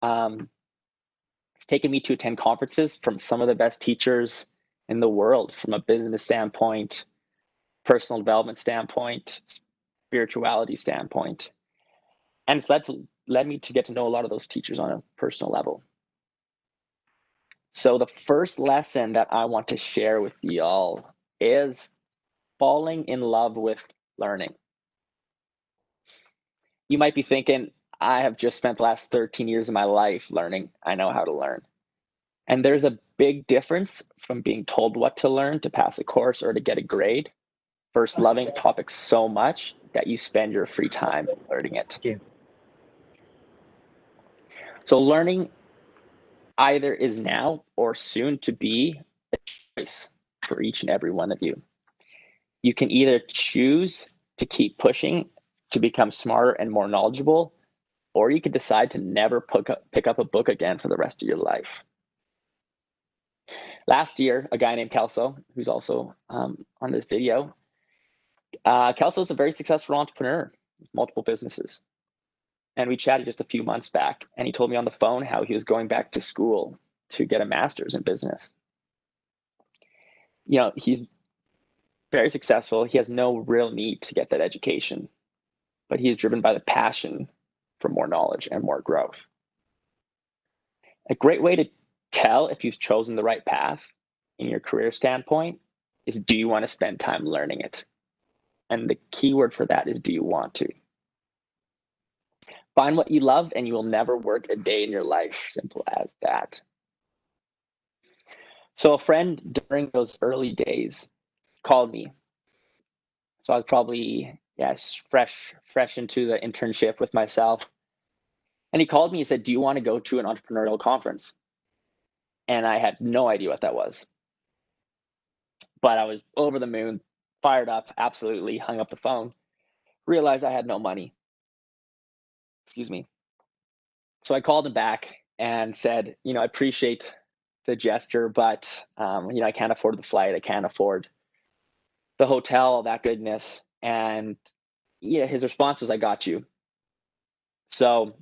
It's taken me to attend conferences from some of the best teachers in the world, from a business standpoint, personal development standpoint, spirituality standpoint. And it's led me to get to know a lot of those teachers on a personal level. So the first lesson that I want to share with y'all is falling in love with learning. You might be thinking, I have just spent the last 13 years of my life learning. I know how to learn. And there's a big difference from being told what to learn to pass a course or to get a grade versus loving a topic so much that you spend your free time learning it. Yeah. So learning either is now or soon to be a choice for each and every one of you. You can either choose to keep pushing to become smarter and more knowledgeable, or you can decide to never pick up a book again for the rest of your life. Last year, a guy named Kelso, who's also on this video, Kelso is a very successful entrepreneur with multiple businesses. And we chatted just a few months back, and he told me on the phone how he was going back to school to get a master's in business. You know, he's very successful. He has no real need to get that education, but he is driven by the passion for more knowledge and more growth. A great way to tell if you've chosen the right path in your career standpoint is, do you want to spend time learning it? And the key word for that is, do you want to? Find what you love and you will never work a day in your life. Simple as that. So a friend during those early days called me. So I was probably fresh into the internship with myself. And he called me and said, do you want to go to an entrepreneurial conference? And I had no idea what that was. But I was over the moon, fired up, absolutely, hung up the phone, realized I had no money. Excuse me. So I called him back and said, I appreciate the gesture, but I can't afford the flight. I can't afford the hotel, all that goodness. And his response was, I got you. So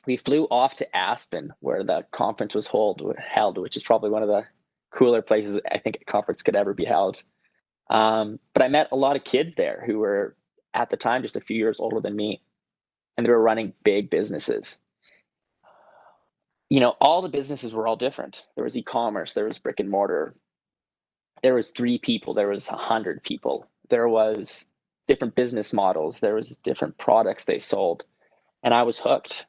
we flew off to Aspen, where the conference was held, which is probably one of the cooler places I think a conference could ever be held. But I met a lot of kids there who were at the time just a few years older than me, and they were running big businesses. All the businesses were all different. There was e-commerce, there was brick and mortar, there was 3 people, there was 100 people, there was different business models, there was different products they sold, and I was hooked.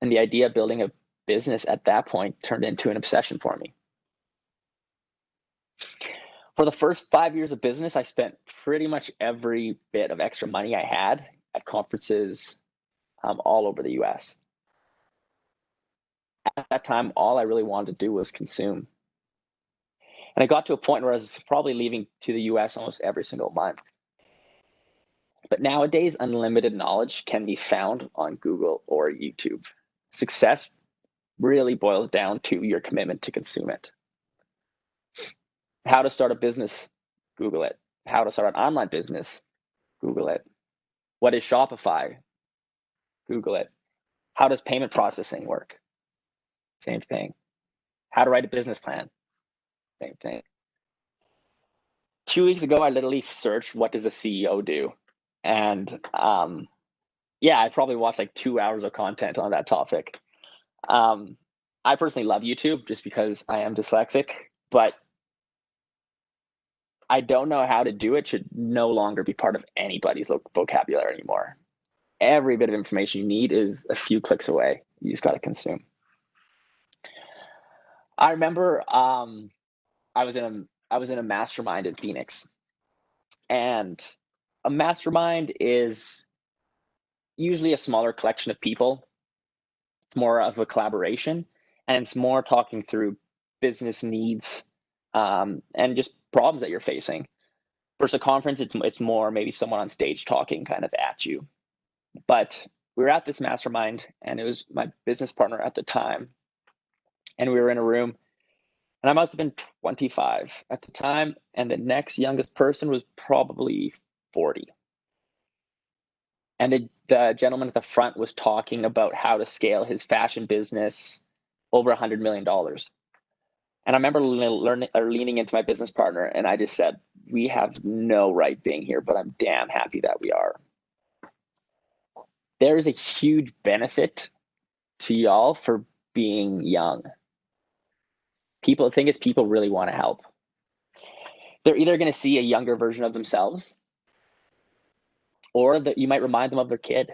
And the idea of building a business at that point turned into an obsession for me. For the first 5 years of business, I spent pretty much every bit of extra money I had at conferences all over the US. At that time, all I really wanted to do was consume. And I got to a point where I was probably leaving to the US almost every single month. But nowadays, unlimited knowledge can be found on Google or YouTube. Success really boils down to your commitment to consume it. How to start a business, Google it. How to start an online business, Google it. What is Shopify? Google it. How does payment processing work? Same thing. How to write a business plan? Same thing. 2 weeks ago, I literally searched, what does a CEO do? And I probably watched like 2 hours of content on that topic. I personally love YouTube just because I am dyslexic, but I don't know how to do it should no longer be part of anybody's vocabulary anymore. Every bit of information you need is a few clicks away. You just got to consume. I remember I was in a mastermind in Phoenix, and a mastermind is usually a smaller collection of people. It's more of a collaboration, and it's more talking through business needs and just problems that you're facing. Versus a conference, it's more maybe someone on stage talking kind of at you. But we were at this mastermind, and it was my business partner at the time, and we were in a room, and I must have been 25 at the time, and the next youngest person was probably 40. And the gentleman at the front was talking about how to scale his fashion business over $100 million. And I remember leaning into my business partner, and I just said, we have no right being here, but I'm damn happy that we are. There is a huge benefit to y'all for being young. The thing is, people really want to help. They're either going to see a younger version of themselves, or that you might remind them of their kid.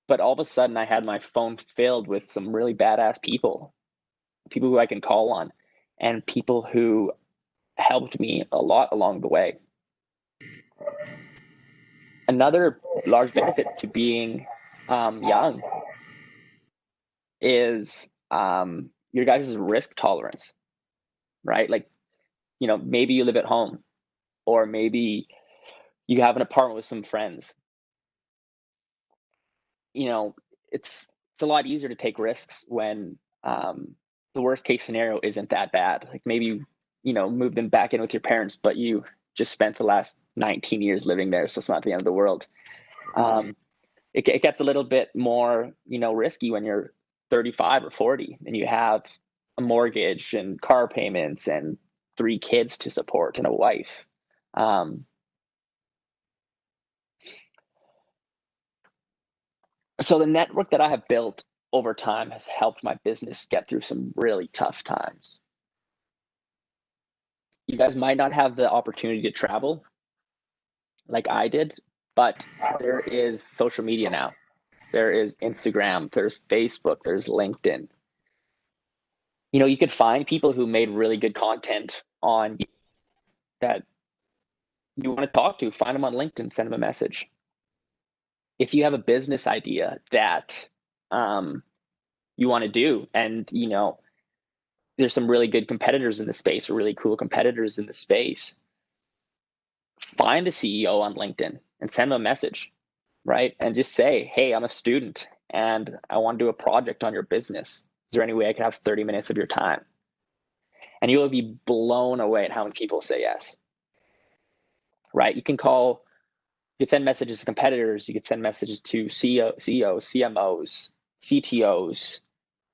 But all of a sudden, I had my phone filled with some really badass people who I can call on, and people who helped me a lot along the way. Another large benefit to being young is your guys' risk tolerance, right? Like, maybe you live at home, or maybe you have an apartment with some friends. It's a lot easier to take risks when the worst case scenario isn't that bad. Like maybe moved back in with your parents, but you just spent the last 19 years living there, so it's not the end of the world. It gets a little bit more risky when you're 35 or 40 and you have a mortgage and car payments and 3 kids to support and a wife. So the network that I have built over time has helped my business get through some really tough times. You guys might not have the opportunity to travel like I did, but there is social media now. There is Instagram, there's Facebook, there's LinkedIn. You could find people who made really good content on that you want to talk to, find them on LinkedIn, send them a message. If you have a business idea that you want to do, and there's some really good competitors in the space, or really cool competitors in the space, find the CEO on LinkedIn and send them a message, right? And just say, hey, I'm a student and I want to do a project on your business. Is there any way I could have 30 minutes of your time? And you will be blown away at how many people say yes, right? You can send messages to competitors. You could send messages to CEOs, CMOs, CTOs,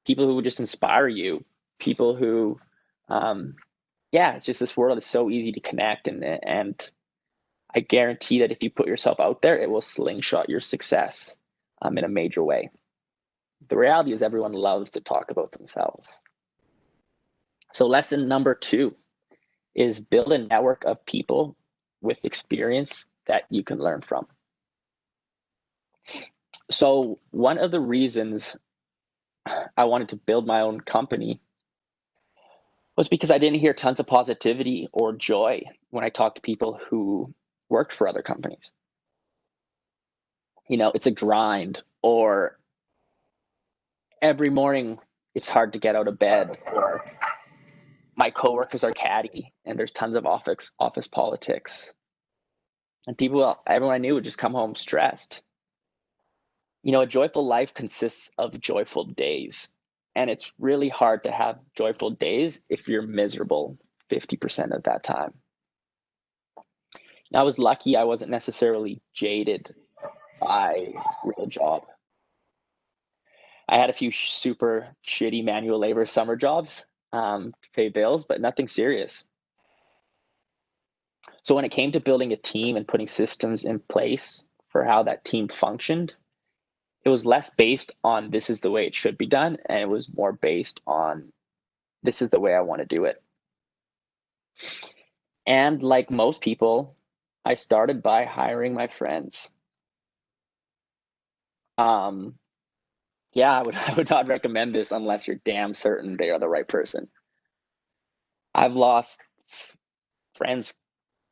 people who would just inspire you, people who, it's just this world is so easy to connect. And I guarantee that if you put yourself out there, it will slingshot your success in a major way. The reality is everyone loves to talk about themselves. So lesson number 2 is build a network of people with experience that you can learn from. So one of the reasons I wanted to build my own company was because I didn't hear tons of positivity or joy when I talked to people who worked for other companies. It's a grind, or every morning it's hard to get out of bed, or my coworkers are catty and there's tons of office politics. And everyone I knew would just come home stressed. A joyful life consists of joyful days. And it's really hard to have joyful days if you're miserable 50% of that time. I was lucky I wasn't necessarily jaded by real job. I had a few super shitty manual labor summer jobs to pay bills, but nothing serious. So when it came to building a team and putting systems in place for how that team functioned, it was less based on this is the way it should be done, and it was more based on this is the way I want to do it. And like most people, I started by hiring my friends. I would not recommend this unless you're damn certain they are the right person. I've lost friends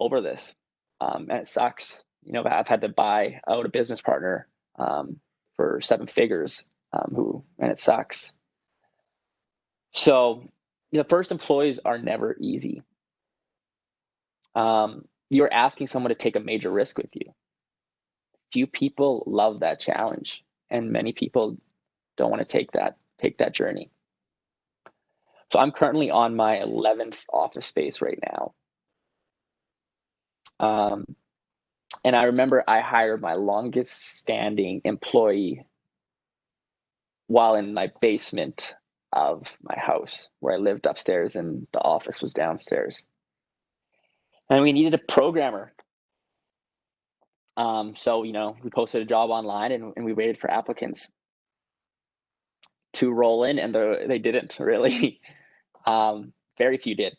over this, and it sucks. I've had to buy out a business partner for 7 figures, and it sucks. So, first employees are never easy. You're asking someone to take a major risk with you. Few people love that challenge, and many people don't want to take that journey. So I'm currently on my 11th office space right now. And I remember I hired my longest standing employee while in my basement of my house, where I lived upstairs and the office was downstairs. And we needed a programmer. So, we posted a job online, and we waited for applicants to roll in, and they didn't really. Very few did.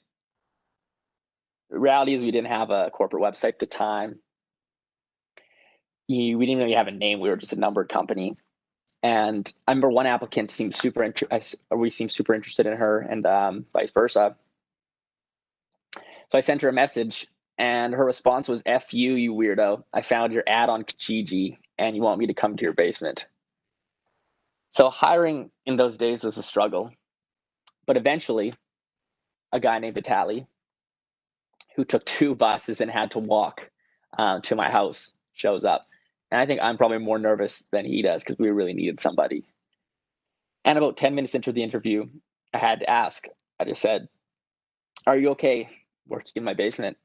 The reality is we didn't have a corporate website at the time. We didn't really have a name. We were just a numbered company. And I remember one applicant seemed we seemed super interested in her, and vice versa. So I sent her a message, and her response was, "F you, you weirdo. I found your ad on Kijiji, and you want me to come to your basement." So hiring in those days was a struggle. But eventually, a guy named Vitaly, who took 2 buses and had to walk to my house, shows up. And I think I'm probably more nervous than he does, because we really needed somebody. And about 10 minutes into the interview, I had to ask. I just said, "Are you okay working in my basement?"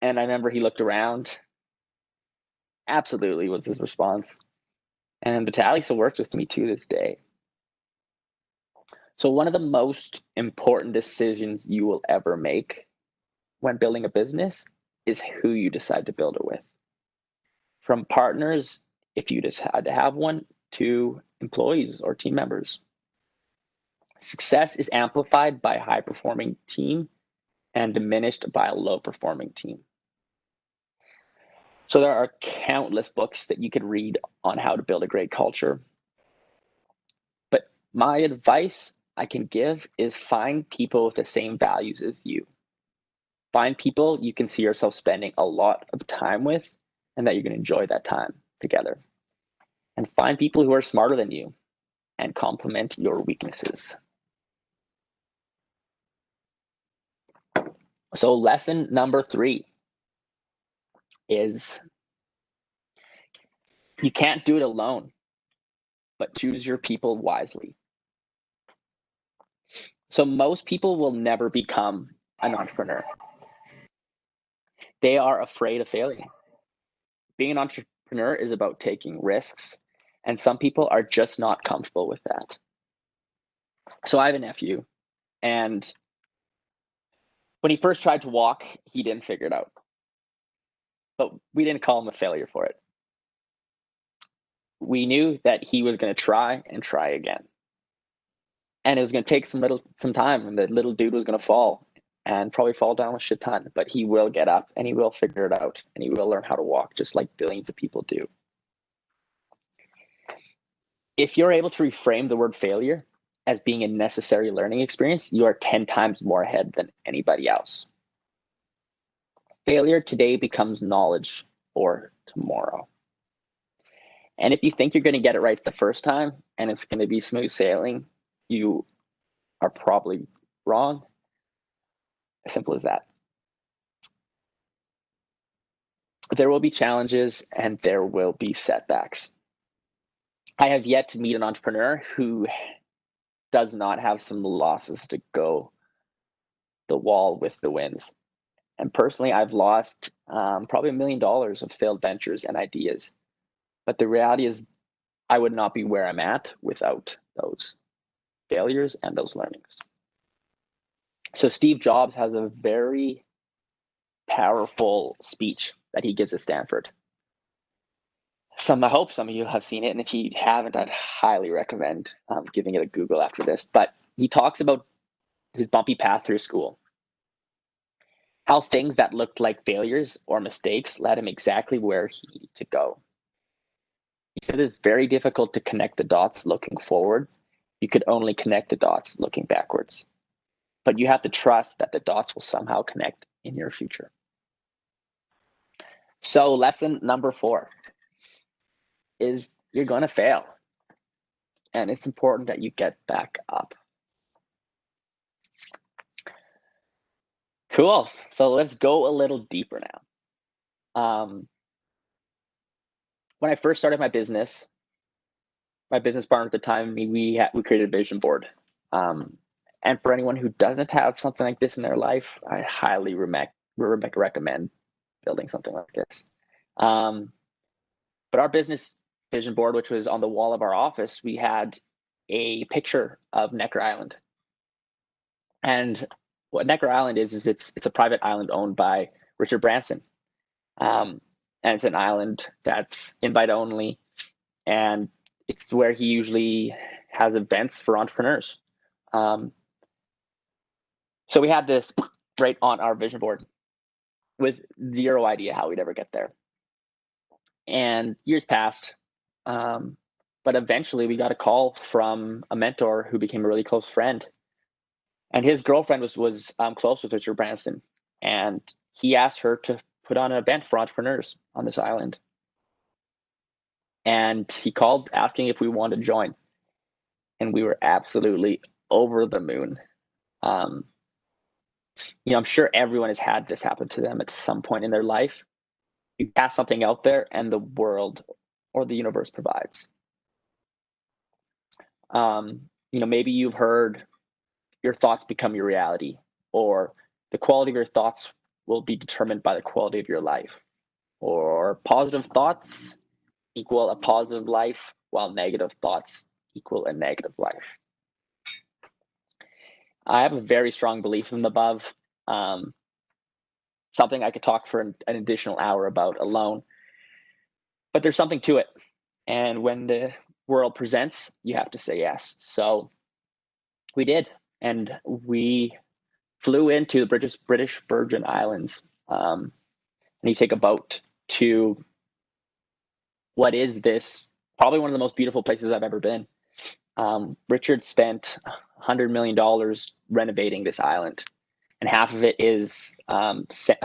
And I remember he looked around. "Absolutely," was his response. And Vitaly still works with me to this day. So one of the most important decisions you will ever make when building a business is who you decide to build it with. From partners, if you decide to have one, to employees or team members. Success is amplified by a high-performing team and diminished by a low-performing team. So there are countless books that you could read on how to build a great culture. But my advice I can give is find people with the same values as you. Find people you can see yourself spending a lot of time with, and that you're going to enjoy that time together. And find people who are smarter than you and complement your weaknesses. So lesson number 3 is you can't do it alone, but choose your people wisely. So most people will never become an entrepreneur. They are afraid of failing. Being an entrepreneur is about taking risks, and some people are just not comfortable with that. So I have a nephew, and when he first tried to walk, he didn't figure it out. But we didn't call him a failure for it. We knew that he was going to try and try again. And it was going to take some time, and the little dude was going to fall and probably fall down a shit ton, but he will get up and he will figure it out, and he will learn how to walk just like billions of people do. If you're able to reframe the word failure as being a necessary learning experience, you are 10 times more ahead than anybody else. Failure today becomes knowledge for tomorrow. And if you think you're going to get it right the first time and it's going to be smooth sailing, you are probably wrong. As simple as that. There will be challenges and there will be setbacks. I have yet to meet an entrepreneur who does not have some losses to go the wall with the wins. And personally, I've lost probably $1 million of failed ventures and ideas. But the reality is, I would not be where I'm at without those failures and those learnings. So Steve Jobs has a very powerful speech that he gives at Stanford. I hope some of you have seen it, and if you haven't, I'd highly recommend giving it a Google after this. But he talks about his bumpy path through school, how things that looked like failures or mistakes led him exactly where he needed to go. He said it's very difficult to connect the dots looking forward. You could only connect the dots looking backwards. But you have to trust that the dots will somehow connect in your future. So lesson number 4 is you're going to fail. And it's important that you get back up. Cool. So let's go a little deeper now. When I first started my business partner at the time, we created a vision board. And for anyone who doesn't have something like this in their life, I highly recommend building something like this. But our business vision board, which was on the wall of our office, we had a picture of Necker Island. And what Necker Island is it's a private island owned by Richard Branson. And it's an island that's invite only, and it's where he usually has events for entrepreneurs. So we had this right on our vision board with zero idea how we'd ever get there. And years passed, but eventually we got a call from a mentor who became a really close friend. And his girlfriend was close with Richard Branson, and he asked her to put on an event for entrepreneurs on this island. And he called asking if we wanted to join, and we were absolutely over the moon. I'm sure everyone has had this happen to them at some point in their life. You cast something out there, and the world or the universe provides. Maybe you've heard your thoughts become your reality, or the quality of your thoughts will be determined by the quality of your life, or positive thoughts equal a positive life, while negative thoughts equal a negative life. I have a very strong belief in the above. Something I could talk for an additional hour about alone, but there's something to it. And when the world presents, you have to say yes. So we did, and we flew into the British Virgin Islands, and you take a boat to what is this, probably one of the most beautiful places I've ever been. Richard spent $100 million renovating this island, and half of it is a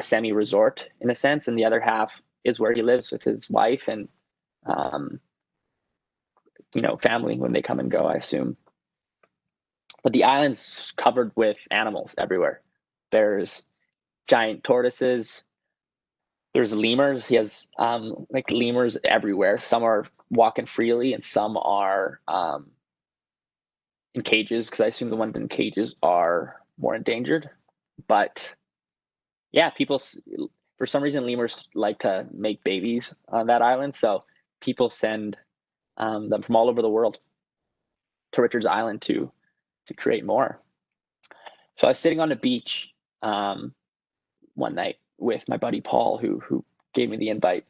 semi-resort in a sense, and the other half is where he lives with his wife and family when they come and go, I assume. But the island's covered with animals everywhere. There's giant tortoises. There's lemurs. He has lemurs everywhere. Some are walking freely, and some are in cages, because I assume the ones in cages are more endangered. But yeah, people, for some reason, lemurs like to make babies on that island. So people send them from all over the world to Richard's Island to create more. So I was sitting on the beach one night with my buddy Paul, who gave me the invite,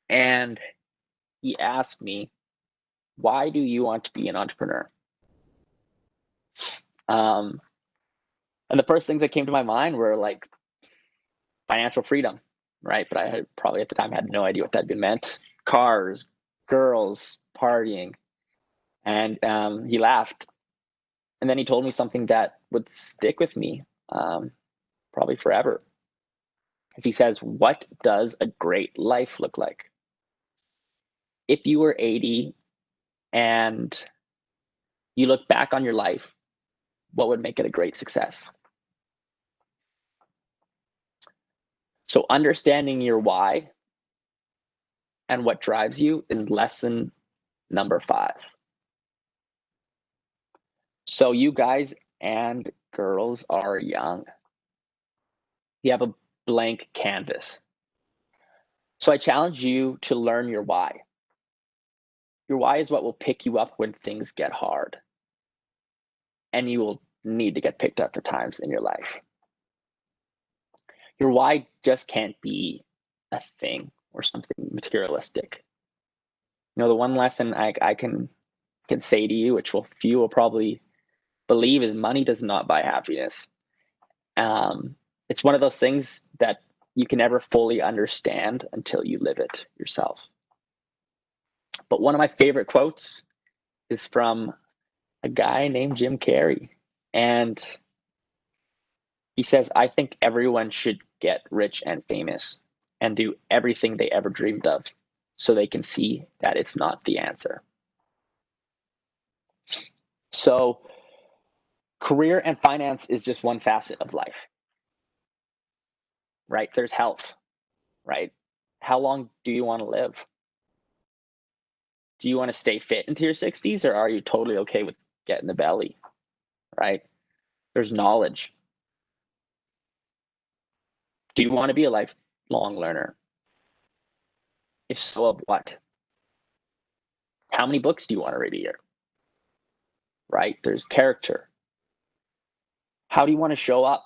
and he asked me, "Why do you want to be an entrepreneur?" And the first things that came to my mind were like financial freedom, right? But I had probably at the time had no idea what that meant. Cars, girls, partying. And he laughed. And then he told me something that would stick with me probably forever. As he says, "What does a great life look like?" If you were 80 and you look back on your life, what would make it a great success? So understanding your why and what drives you is lesson number 5. So you guys and girls are young. You have a blank canvas. So I challenge you to learn your why. Your why is what will pick you up when things get hard. And you will need to get picked up for times in your life. Your why just can't be a thing or something materialistic. The one lesson I can say to you, which few will probably believe, is money does not buy happiness. It's one of those things that you can never fully understand until you live it yourself. But one of my favorite quotes is from a guy named Jim Carrey. And he says, "I think everyone should get rich and famous and do everything they ever dreamed of so they can see that it's not the answer." So career and finance is just one facet of life, right? There's health, right? How long do you want to live? Do you want to stay fit into your 60s, or are you totally okay with getting the belly, right? There's knowledge. Do you want to be a lifelong learner? If so, of what? How many books do you want to read a year? Right? There's character. How do you want to show up?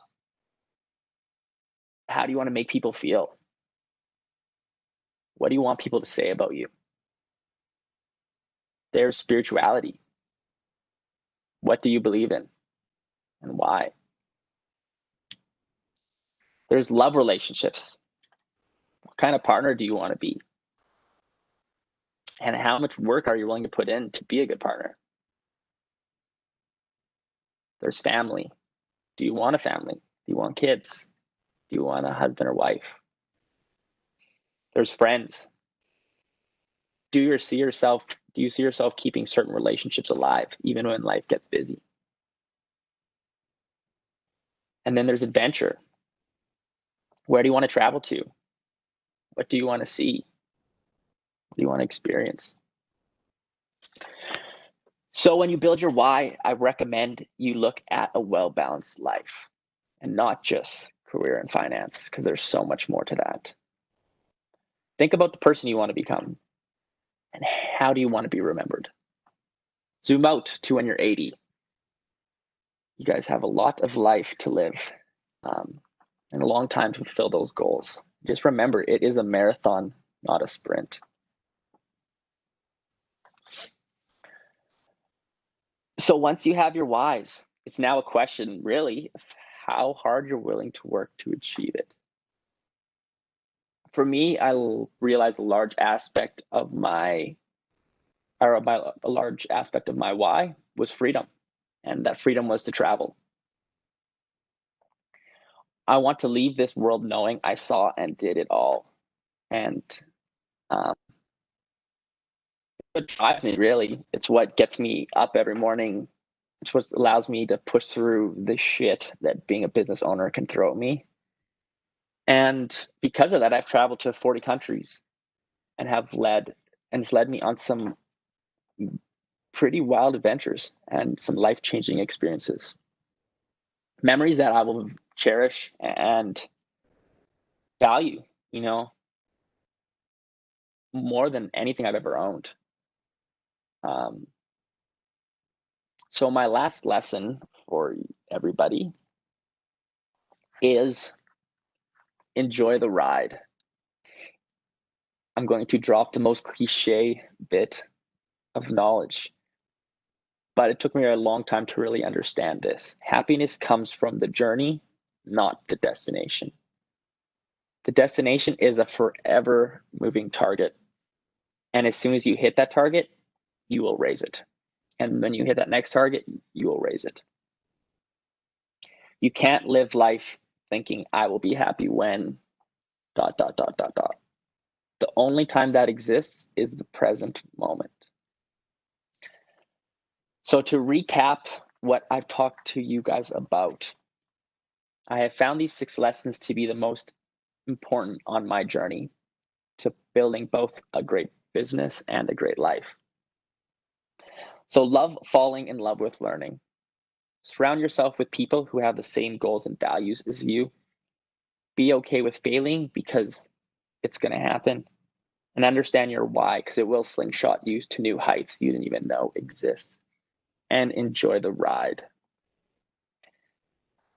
How do you want to make people feel? What do you want people to say about you? There's spirituality. What do you believe in and why? There's love relationships. What kind of partner do you want to be? And how much work are you willing to put in to be a good partner? There's family. Do you want a family? Do you want kids? Do you want a husband or wife? There's friends. Do you see yourself keeping certain relationships alive even when life gets busy? And then there's adventure. Where do you want to travel to? What do you want to see? What do you want to experience? So when you build your why, I recommend you look at a well-balanced life and not just career and finance, because there's so much more to that. Think about the person you want to become and how do you want to be remembered? Zoom out to when you're 80. You guys have a lot of life to live and a long time to fulfill those goals. Just remember, it is a marathon, not a sprint. So once you have your whys, it's now a question, really, of how hard you're willing to work to achieve it. For me, I realized a large aspect of my why was freedom, and that freedom was to travel. I want to leave this world knowing I saw and did it all, and it drives me, really. It's what gets me up every morning. It's what allows me to push through the shit that being a business owner can throw at me. And because of that, I've traveled to 40 countries and it's led me on some pretty wild adventures and some life-changing experiences. Memories that I will cherish and value, more than anything I've ever owned. So my last lesson for everybody is enjoy the ride. I'm going to drop the most cliche bit of knowledge, but it took me a long time to really understand this. Happiness comes from the journey, not the destination. The destination is a forever moving target. And as soon as you hit that target, you will raise it. And when you hit that next target, you will raise it. You can't live life thinking I will be happy when ... The only time that exists is the present moment. So to recap what I've talked to you guys about, I have found these 6 lessons to be the most important on my journey to building both a great business and a great life. So love falling in love with learning. Surround yourself with people who have the same goals and values as you. Be okay with failing because it's going to happen. And understand your why, because it will slingshot you to new heights you didn't even know exist. And enjoy the ride.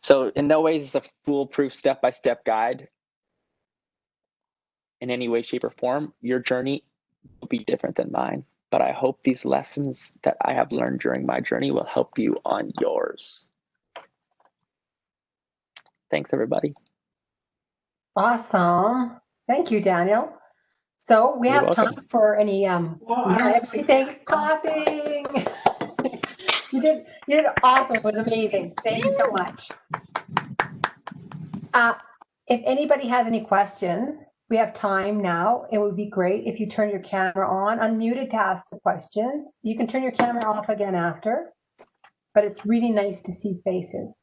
So in no way is this a foolproof step-by-step guide in any way, shape, or form. Your journey will be different than mine. But I hope these lessons that I have learned during my journey will help you on yours. Thanks, everybody. Awesome. Thank you, Daniel. So we have time for any everything clapping. You did awesome. It was amazing. Thank you so much. If anybody has any questions, we have time now. It would be great if you turn your camera on, unmuted to ask the questions. You can turn your camera off again after, but it's really nice to see faces.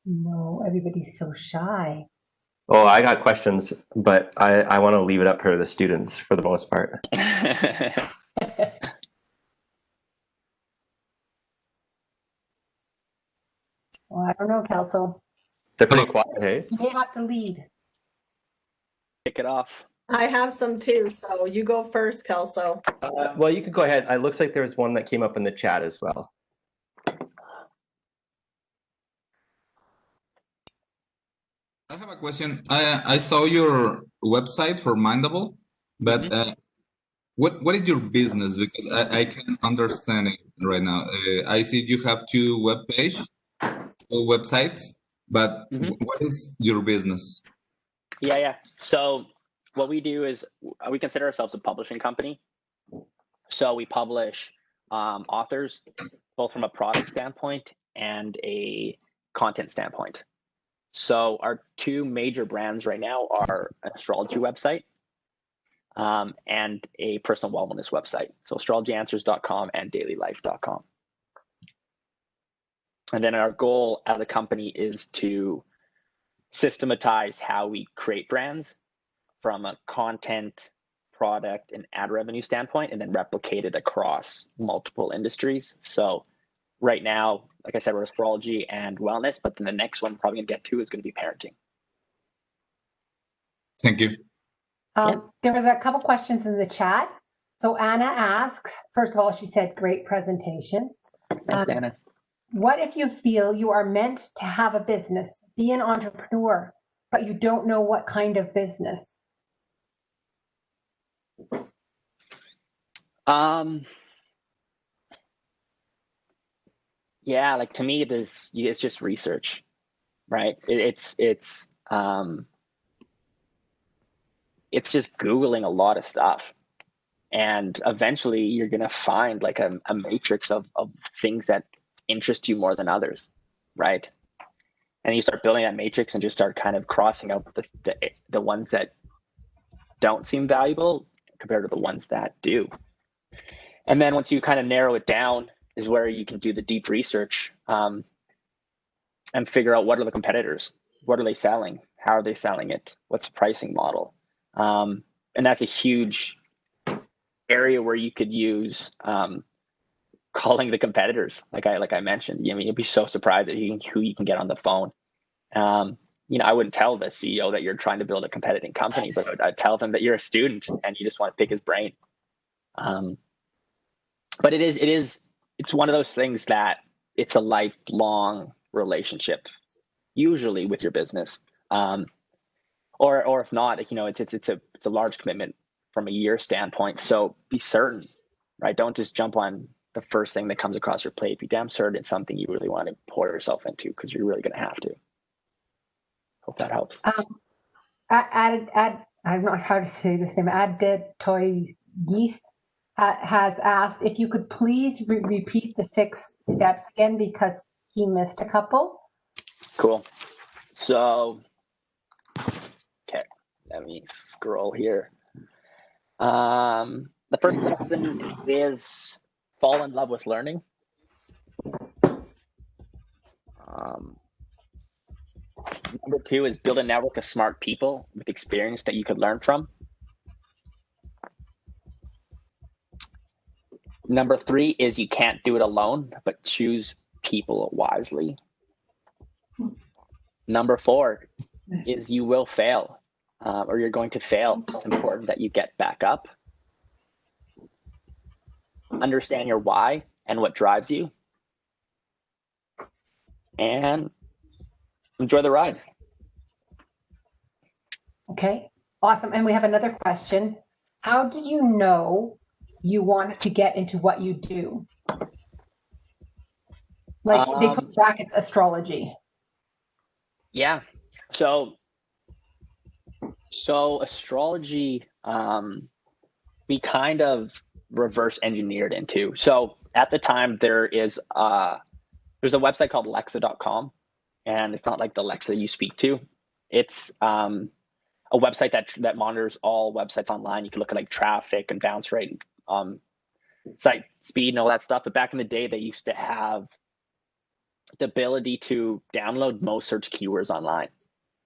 No, everybody's so shy. Well, I got questions, but I want to leave it up for the students for the most part. Well, I don't know, Kelso. They're pretty quiet, hey? You may have to lead. Kick it off. I have some too, so you go first, Kelso. Well, you could go ahead. It looks like there's one that came up in the chat as well. I have a question. I saw your website for Mindable, but what is your business? Because I can't understand it right now. I see you have two websites, but what is your business? Yeah. So what we do is we consider ourselves a publishing company. So we publish authors, both from a product standpoint and a content standpoint. So our two major brands right now are an astrology website and a personal wellness website. So astrologyanswers.com and dailylife.com. And then our goal as a company is to systematize how we create brands from a content, product, and ad revenue standpoint, and then replicate it across multiple industries. So right now, like I said, we're astrology and wellness, but then the next one we're probably gonna get to is gonna be parenting. Thank you. There was a couple questions in the chat. So Anna asks, first of all, she said, great presentation. Thanks, Anna. What if you feel you are meant to have a business, be an entrepreneur, but you don't know what kind of business? Yeah, like to me, it's just research, right? It's just Googling a lot of stuff. And eventually you're gonna find like a matrix of things that interest you more than others, right? And you start building that matrix and just start kind of crossing out the ones that don't seem valuable compared to the ones that do. And then once you kind of narrow it down is where you can do the deep research and figure out what are the competitors, what are they selling, how are they selling it, what's the pricing model, and that's a huge area where you could use calling the competitors, like I mentioned. I mean, you'd be so surprised at who you can get on the phone. I wouldn't tell the CEO that you're trying to build a competitive company, but I'd tell them that you're a student and you just want to pick his brain. But it's one of those things that it's a lifelong relationship, usually with your business, or if not, it's a large commitment from a year standpoint. So be certain, right? Don't just jump on the first thing that comes across your plate. Be damn certain it's something you really want to pour yourself into, because you're really going to have to. Hope that helps. I don't know how to say this name. Adetoyis has asked if you could please repeat the 6 steps again, because he missed a couple. Cool. So, okay, let me scroll here. The first lesson is fall in love with learning. Number 2 is build a network of smart people with experience that you could learn from. Number 3 is you can't do it alone, but choose people wisely. Number 4 is you will fail, or you're going to fail. It's important that you get back up. Understand your why and what drives you. And enjoy the ride. Okay, awesome. And we have another question. How did you know you wanted to get into what you do? Like they put brackets astrology. Yeah. So astrology, we kind of reverse engineered into. So at the time there's a website called Alexa.com, and it's not like the Alexa you speak to. It's a website that monitors all websites online. You can look at like traffic and bounce rate, site speed and all that stuff. But back in the day, they used to have the ability to download most search keywords online.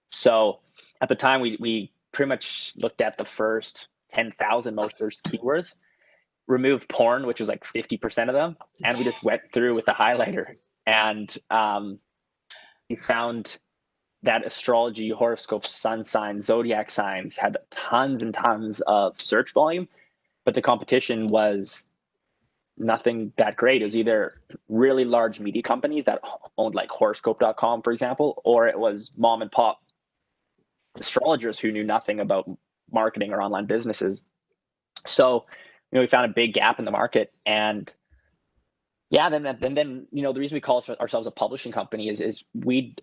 So at the time, we pretty much looked at the first 10,000 most searched keywords, removed porn, which was like 50% of them, and we just went through with the highlighter and found that astrology, horoscopes, sun signs, zodiac signs had tons and tons of search volume, but the competition was nothing that great. It was either really large media companies that owned like horoscope.com, for example, or it was mom and pop astrologers who knew nothing about marketing or online businesses. So, we found a big gap in the market. And yeah, then the reason we call ourselves a publishing company is we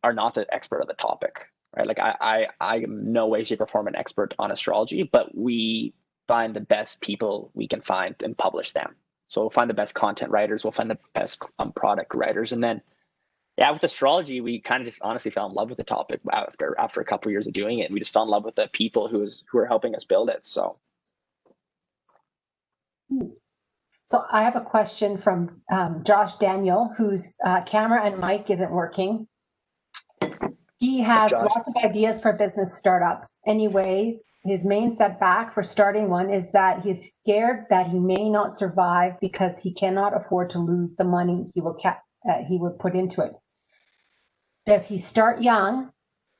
are not the expert of the topic, right? Like I am no way, shape, or form an expert on astrology, but we find the best people we can find and publish them. So we'll find the best content writers, we'll find the best product writers, and then with astrology, we kind of just honestly fell in love with the topic after a couple of years of doing it. And we just fell in love with the people who are helping us build it. So I have a question from Josh Daniel, whose camera and mic isn't working. He has lots of ideas for business startups. Anyways, his main setback for starting one is that he's scared that he may not survive because he cannot afford to lose the money he would put into it. Does he start young,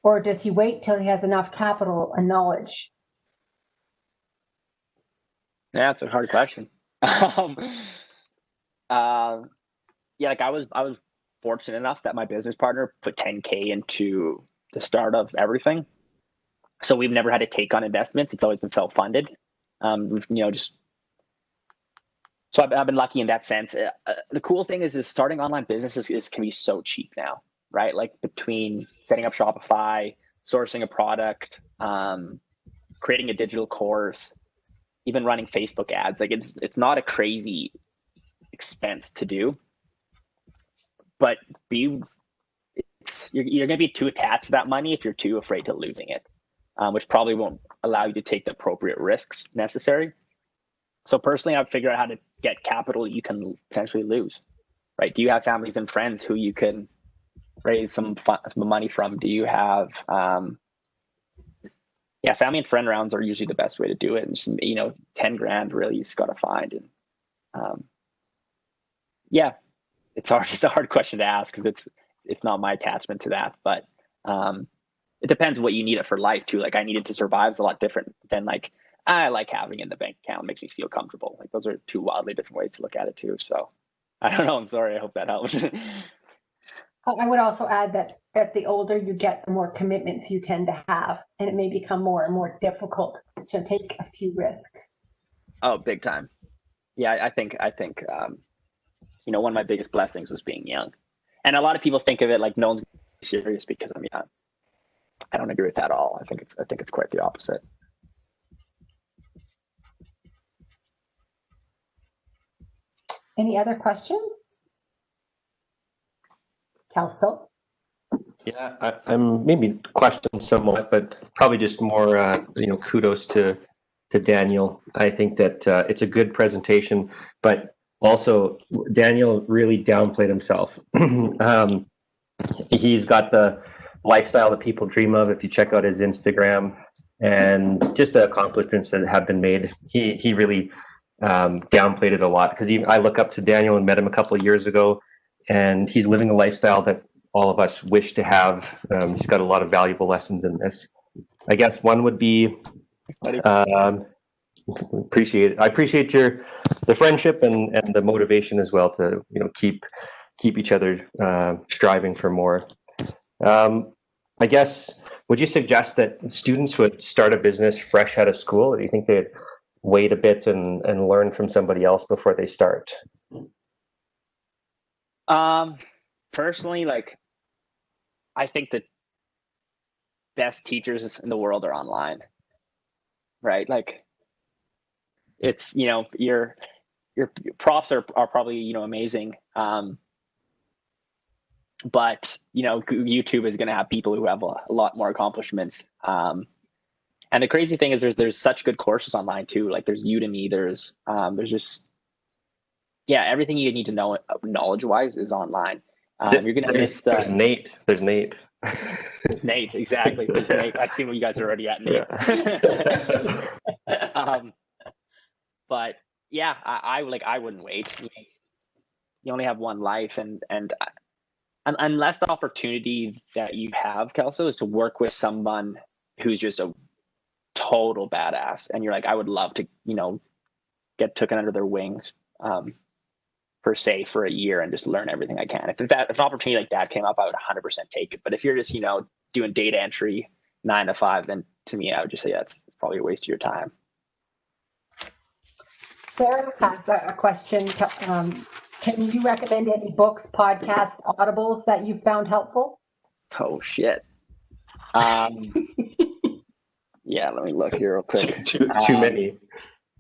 or does he wait till he has enough capital and knowledge? Yeah, it's a hard question. Like I was fortunate enough that my business partner put $10K into the start of everything. So we've never had to take on investments. It's always been self-funded. So I've been lucky in that sense. The cool thing is starting online businesses can be so cheap now, right? Like between setting up Shopify, sourcing a product, creating a digital course, even running Facebook ads, like it's not a crazy expense to do. But you're going to be too attached to that money if you're too afraid to losing it, which probably won't allow you to take the appropriate risks necessary. So personally, I've figured out how to get capital you can potentially lose, right? Do you have families and friends who you can raise some money from? Do you have, family and friend rounds are usually the best way to do it. And just, 10 grand really you just got to find. And it's hard. It's a hard question to ask because it's not my attachment to that, but it depends what you need it for life too. Like I needed to survive is a lot different than like I like having in the bank account. It makes me feel comfortable. Like those are two wildly different ways to look at it too. So I don't know. I'm sorry. I hope that helps. I would also add that the older you get, the more commitments you tend to have, and it may become more and more difficult to take a few risks. Oh, big time. Yeah, I think one of my biggest blessings was being young. And a lot of people think of it like no one's serious because I'm young. I don't agree with that at all. I think it's quite the opposite. Any other questions? Kelso? Yeah, I'm maybe questioned somewhat, but probably just more, kudos to Daniel. I think that it's a good presentation, but also Daniel really downplayed himself. He's got the lifestyle that people dream of. If you check out his Instagram and just the accomplishments that have been made, he really downplayed it a lot, because I look up to Daniel and met him a couple of years ago, and he's living a lifestyle that all of us wish to have. He's got a lot of valuable lessons in this. I guess one would be I appreciate the friendship and the motivation as well to keep each other striving for more. I guess, would you suggest that students would start a business fresh out of school, or do you think they'd wait a bit and learn from somebody else before they start? Personally, I think the best teachers in the world are online, right? Like it's, your profs are probably, amazing. But, YouTube is going to have people who have a lot more accomplishments. And the crazy thing is there's such good courses online too. Like there's Udemy, there's just, everything you need to know knowledge wise is online. You're going to miss There's Nate. There's Nate, exactly. There's Nate. I see what you guys are already at, Nate. Yeah. But I wouldn't wait. You only have one life, and unless the opportunity that you have, Kelso, is to work with someone who's just a total badass, and you're like, I would love to, get taken under their wings, per se, for a year and just learn everything I can. If an opportunity like that came up, I would 100% take it. But if you're just, doing data entry 9 to 5, then to me, I would just say that's probably a waste of your time. Sarah has a question. Can you recommend any books, podcasts, audibles that you found helpful? Oh shit. Yeah, let me look here real quick. Too many.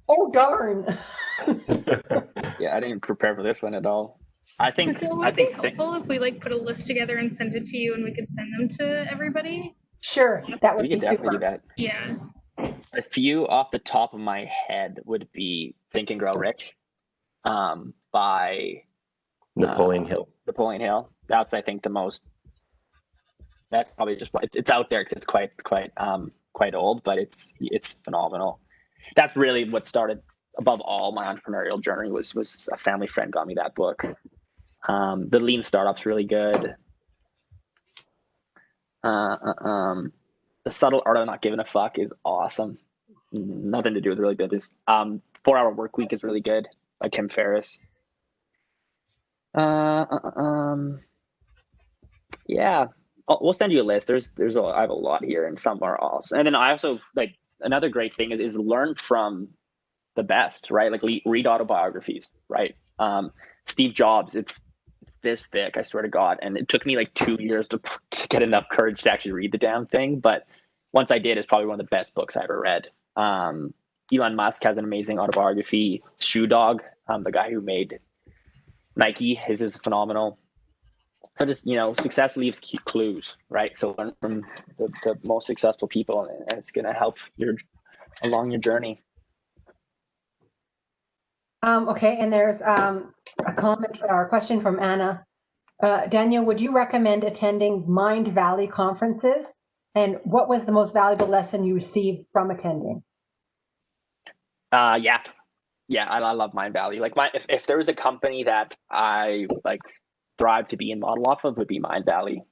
Oh darn. Yeah, I didn't prepare for this one at all. I think So would it be helpful if we put a list together and sent it to you, and we could send them to everybody? Sure, that would we be could definitely super. do that. Yeah. A few off the top of my head would be Think and Grow Rich, by Napoleon Hill. Napoleon Hill. That's, I think, the most. That's probably just it's out there because it's quite old, but it's phenomenal. That's really what started above all my entrepreneurial journey. Was a family friend got me that book. The Lean Startup's really good. The Subtle Art of Not Giving a Fuck is awesome. Nothing to do with really business. 4-Hour Work Week is really good by Tim Ferriss. Yeah, we'll send you a list. I have a lot here, and some are awesome. And then I also another great thing is learn from the best, right? Read autobiographies, right? Steve Jobs, it's this thick, I swear to God. And it took me 2 years to get enough courage to actually read the damn thing. But once I did, it's probably one of the best books I ever read. Elon Musk has an amazing autobiography. Shoe Dog, the guy who made Nike, his is phenomenal. So just, success leaves clues, right? So learn from the most successful people, and it's going to help along your journey. Okay, and there's a comment or a question from Anna. Daniel, would you recommend attending Mind Valley conferences? And what was the most valuable lesson you received from attending? Yeah, I love Mind Valley. If there was a company that I thrive to be in model off of, would be Mind Valley.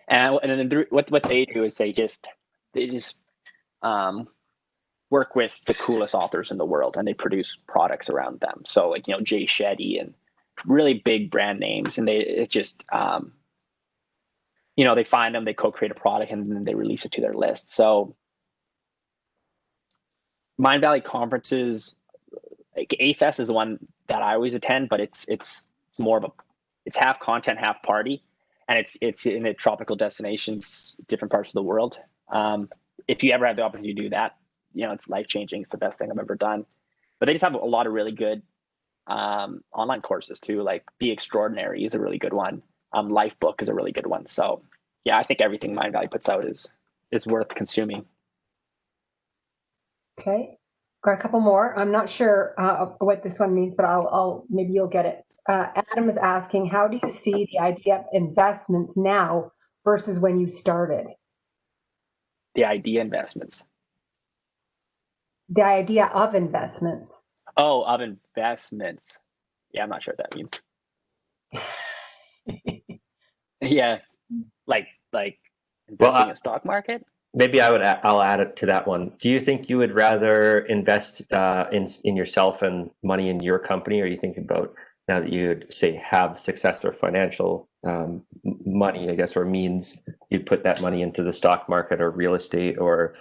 And then what they do is they just work with the coolest authors in the world, and they produce products around them. So Jay Shetty and really big brand names, and they find them, they co-create a product, and then they release it to their list. So Mind Valley conferences, A-Fest is the one that I always attend, but it's more of it's half content, half party, and it's in the tropical destinations, different parts of the world. If you ever have the opportunity to do that, it's life-changing. It's the best thing I've ever done. But they just have a lot of really good online courses too. Be Extraordinary is a really good one. Lifebook is a really good one. So yeah, I think everything Mind Valley puts out is worth consuming. Okay, got a couple more. I'm not sure what this one means, but I'll maybe you'll get it. Adam is asking, how do you see the idea of investments now versus when you started? The idea investments. The idea of investments. Oh, of investments. Yeah, I'm not sure what that means. Yeah, like investing in the stock market. Maybe I'll add it to that one. Do you think you would rather invest in yourself and money in your company, or are you thinking about, now that you'd say have success or financial money, I guess, or means, you'd put that money into the stock market or real estate or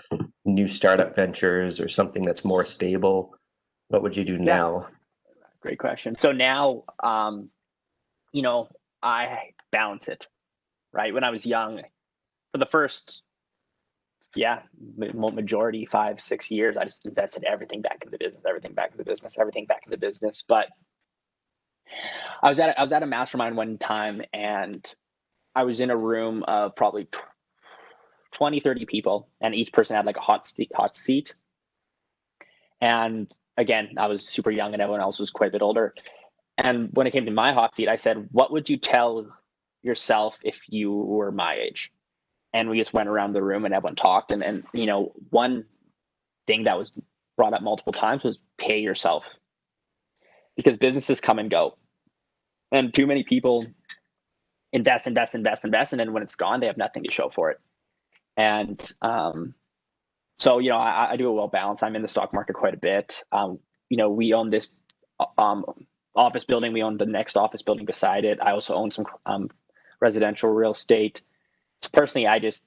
new startup ventures or something that's more stable? What would you do now? Great question. So now, I balance it, right? When I was young, for the first, majority 5-6 years, I just invested everything back into the business, everything back into the business. But I was at a mastermind one time, and I was in a room of probably 20, 30 people, and each person had a hot seat. And again, I was super young and everyone else was quite a bit older. And when it came to my hot seat, I said, what would you tell yourself if you were my age? And we just went around the room and everyone talked. And one thing that was brought up multiple times was pay yourself, because businesses come and go. And too many people invest, and then when it's gone, they have nothing to show for it. And so, you know, I do a well balance. I'm in the stock market quite a bit. You know, we own this office building. We own the next office building beside it. I also own some residential real estate. So personally, I just,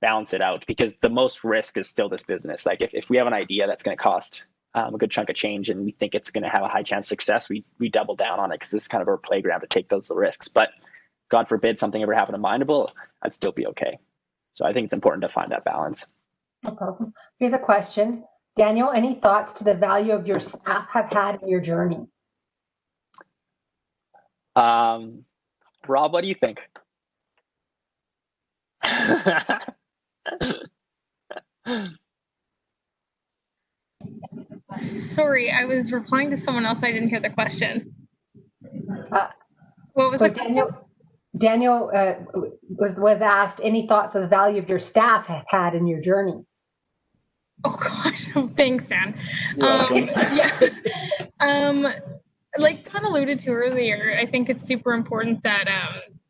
balance it out, because the most risk is still this business. Like if we have an idea that's going to cost a good chunk of change and we think it's going to have a high chance of success, we double down on it, because this is kind of our playground to take those risks. But God forbid something ever happened to Mindable, I'd still be okay. So I think it's important to find that balance. That's awesome. Here's a question. Daniel, any thoughts to the value of your staff have had in your journey? Rob, what do you think? Sorry, I was replying to someone else. I didn't hear the question. What was So the question? Daniel was asked any thoughts of the value of your staff have had in your journey. Oh God! Oh, thanks, Dan. You're welcome. Like Don alluded to earlier, I think it's super important that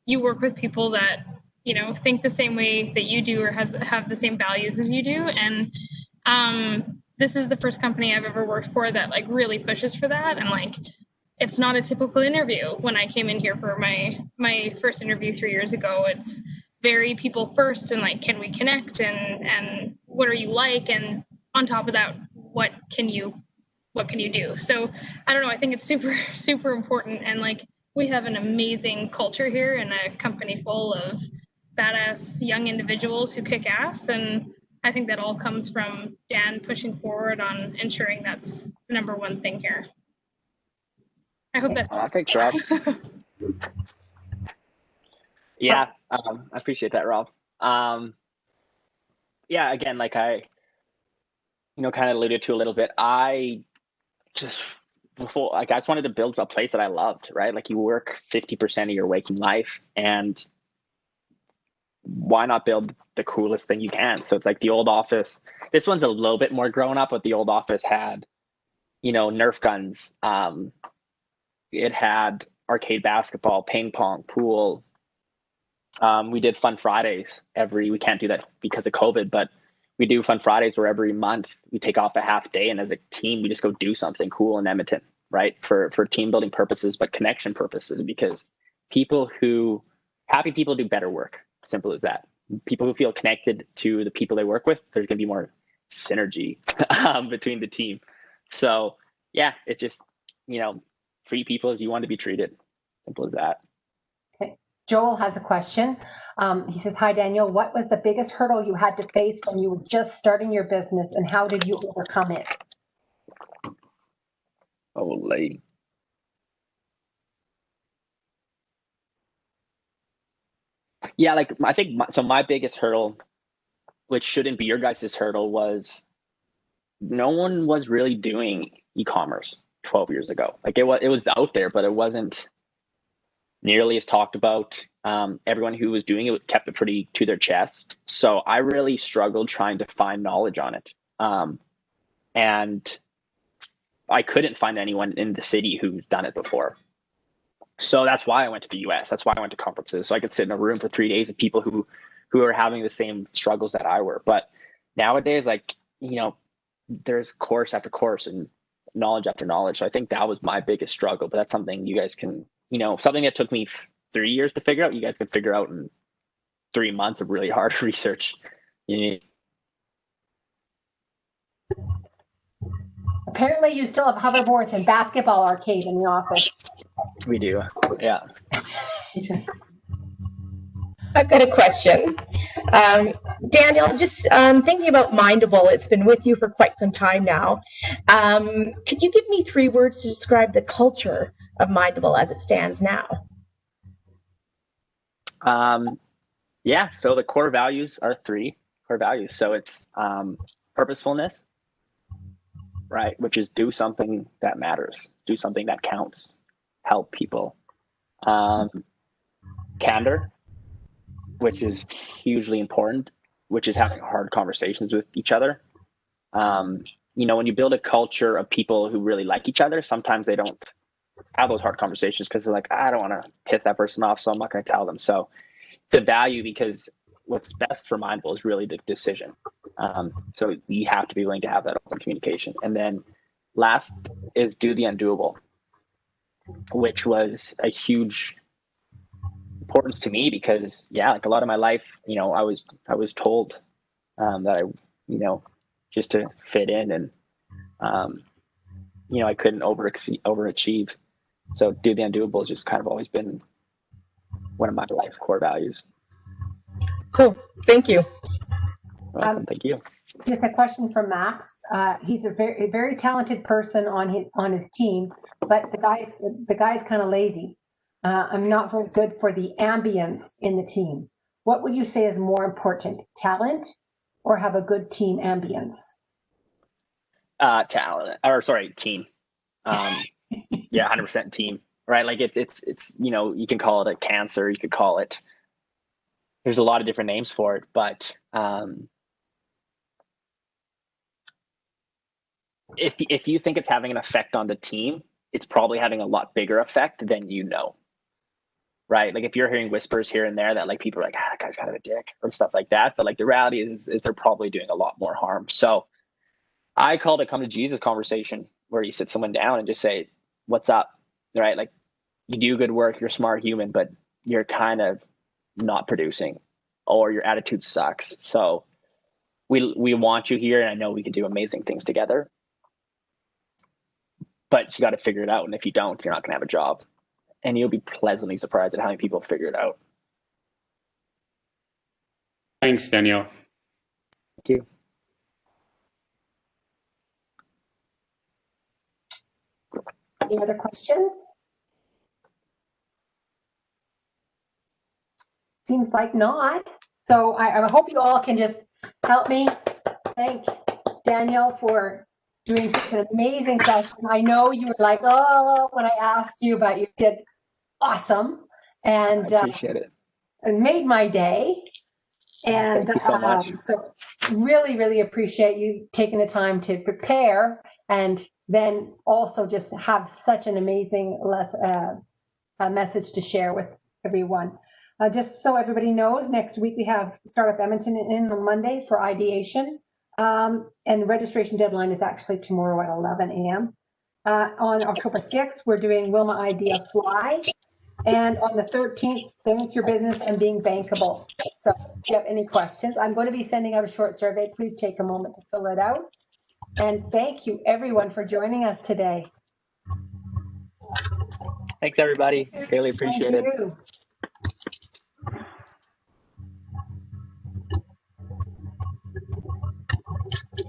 you work with people that, you know, think the same way that you do or have the same values as you do. And this is the first company I've ever worked for that like really pushes for that. And like, it's not a typical interview. When I came in here for my first interview 3 years ago, it's very people first and like, can we connect, and what are you like? And on top of that, what can you do? So I don't know. I think it's super, super important. And like, we have an amazing culture here and a company full of badass young individuals who kick ass. And I think that all comes from Dan pushing forward on ensuring that's the number one thing here. I hope that's thanks, Rob. Yeah, I appreciate that, Rob. Yeah, again, like I, kind of alluded to a little bit, I just wanted to build a place that I loved, right? Like you work 50% of your waking life, and why not build the coolest thing you can? So it's like the old office. This one's a little bit more grown up, but the old office had, Nerf guns. It had arcade basketball, ping pong, pool. We did Fun Fridays we can't do that because of COVID, but we do Fun Fridays where every month we take off a half day, and as a team, we just go do something cool in Edmonton, right? For team building purposes, but connection purposes, because happy people do better work. Simple as that. People who feel connected to the people they work with, there's going to be more synergy between the team. So yeah, it's just, treat people as you want to be treated. Simple as that. Okay. Joel has a question. He says, hi, Daniel. What was the biggest hurdle you had to face when you were just starting your business, and how did you overcome it? Oh, lady. Yeah, like I think my biggest hurdle, which shouldn't be your guys' hurdle, was no one was really doing e-commerce 12 years ago. Like it was out there, but it wasn't nearly as talked about. Everyone who was doing it kept it pretty to their chest. So I really struggled trying to find knowledge on it. And I couldn't find anyone in the city who's done it before. So that's why I went to the US. That's why I went to conferences. So I could sit in a room for 3 days of people who are having the same struggles that I were. But nowadays, like, there's course after course and knowledge after knowledge. So I think that was my biggest struggle. But that's something you guys can, something that took me 3 years to figure out, you guys can figure out in 3 months of really hard research. Apparently you still have hoverboards and basketball arcade in the office. We do, yeah. I've got a question. Daniel, just thinking about Mindable, it's been with you for quite some time now. Could you give me 3 words to describe the culture of Mindable as it stands now? Yeah, so the core values are 3 core values. So it's purposefulness, right? Which is do something that matters, do something that counts, help people. Candor, which is hugely important, which is having hard conversations with each other. When you build a culture of people who really like each other, sometimes they don't have those hard conversations because they're like, I don't want to piss that person off, so I'm not going to tell them. So it's a value because what's best for Mindable is really the decision. So you have to be willing to have that open communication. And then last is do the undoable, which was a huge importance to me because like a lot of my life, I was told that I, just to fit in and, I couldn't overachieve. So do the undoable has just kind of always been one of my life's core values. Cool. Thank you. Thank you. Just a question from Max. He's a very, very talented person on his team, but the guy's kind of lazy. I'm not very good for the ambience in the team. What would you say is more important, talent or have a good team ambience? Team. Yeah, 100% team, right? Like it's you can call it a cancer, you could call it, there's a lot of different names for it, but if you think it's having an effect on the team, it's probably having a lot bigger effect than right? Like if you're hearing whispers here and there that like people are like, that guy's kind of a dick or stuff like that, but like the reality is they're probably doing a lot more harm. So I call it a come to Jesus conversation where you sit someone down and just say, what's up, right? Like you do good work, you're a smart human, but you're kind of not producing or your attitude sucks. So we want you here and I know we can do amazing things together, but you got to figure it out. And if you don't, you're not going to have a job. And you'll be pleasantly surprised at how many people figure it out. Thanks, Daniel. Thank you. Any other questions? Seems like not. So I hope you all can just help me thank Daniel for doing such an amazing session. I know you were like, oh, when I asked you, but you did awesome. And I appreciate it. It made my day. And thank you so much. So really, really appreciate you taking the time to prepare and then also just have such an amazing message to share with everyone. Just so everybody knows, next week we have Startup Edmonton in on Monday for ideation. And the registration deadline is actually tomorrow at 11 a.m. On October 6th, we're doing Wilma Idea Fly. And on the 13th, Bank Your Business and Being Bankable. So if you have any questions, I'm going to be sending out a short survey. Please take a moment to fill it out. And thank you, everyone, for joining us today. Thanks, everybody. Really appreciate it. Thank you.